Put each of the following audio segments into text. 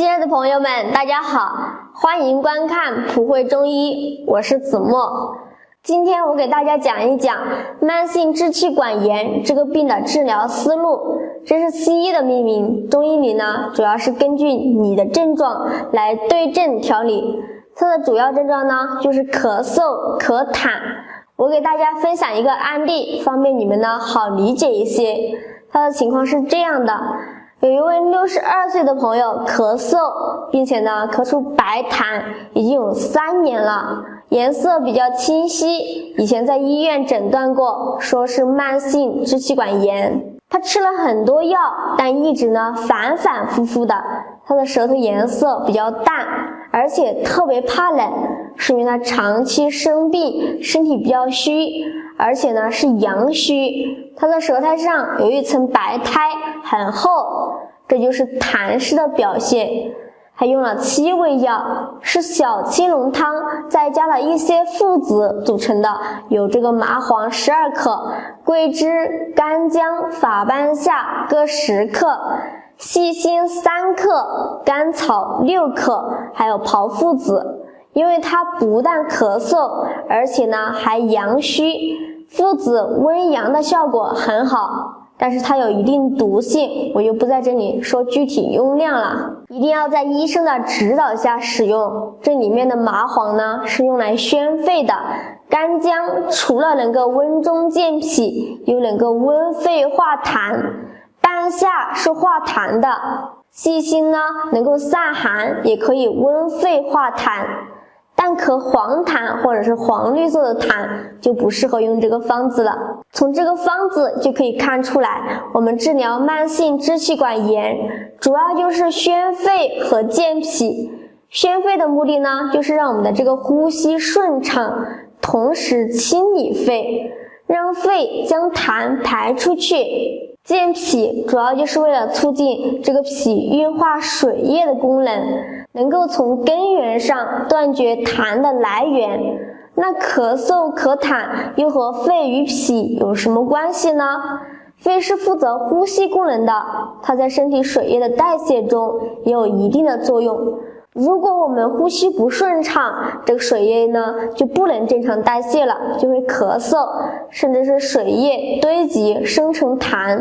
亲爱的朋友们，大家好，欢迎观看普惠中医，我是子墨。今天我给大家讲一讲慢性支气管炎这个病的治疗思路。这是西医的命名，中医里呢主要是根据你的症状来对症调理。它的主要症状呢就是咳嗽、咳痰。我给大家分享一个案例，方便你们呢好理解一些。它的情况是这样的，有一位62岁的朋友咳嗽，并且呢咳出白痰，已经有3年了，颜色比较清晰，以前在医院诊断过，说是慢性支气管炎。他吃了很多药，但一直呢反反复复的，他的舌头颜色比较淡，而且特别怕冷，说明他长期生病，身体比较虚，而且呢是阳虚，他的舌苔上有一层白苔很厚，这就是痰湿的表现。还用了7味药，是小青龙汤再加了一些附子组成的，有这个麻黄12克、桂枝、干姜、法半夏各10克、细辛3克、甘草6克，还有炮附子。因为它不但咳嗽，而且呢还阳虚，附子温阳的效果很好。但是它有一定毒性，我就不在这里说具体用量了，一定要在医生的指导下使用。这里面的麻黄呢是用来宣肺的，干姜除了能够温中健脾，又能够温肺化痰，半夏是化痰的，细辛呢能够散寒，也可以温肺化痰。但咳黄痰或者是黄绿色的痰就不适合用这个方子了。从这个方子就可以看出来，我们治疗慢性支气管炎主要就是宣肺和健脾。宣肺的目的呢，就是让我们的这个呼吸顺畅，同时清理肺，让肺将痰排出去。健脾主要就是为了促进这个脾运化水液的功能，能够从根源上断绝痰的来源。那咳嗽咳痰又和肺与脾有什么关系呢？肺是负责呼吸功能的，它在身体水液的代谢中也有一定的作用。如果我们呼吸不顺畅，这个水液呢就不能正常代谢了，就会咳嗽，甚至是水液堆积生成痰。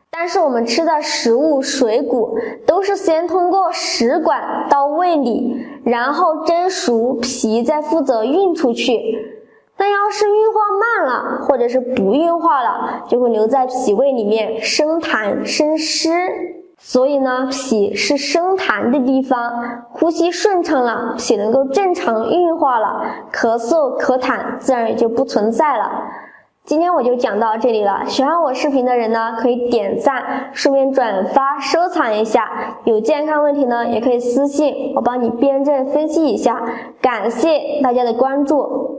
但是我们吃的食物水谷都是先通过食管到胃里，然后蒸熟，脾再负责运出去。那要是运化慢了，或者是不运化了，就会留在脾胃里面生痰生湿。所以呢，脾是生痰的地方，呼吸顺畅了，脾能够正常运化了，咳嗽咳痰自然也就不存在了。今天我就讲到这里了，喜欢我视频的人呢可以点赞，顺便转发收藏一下，有健康问题呢也可以私信我帮你辩证分析一下。感谢大家的关注。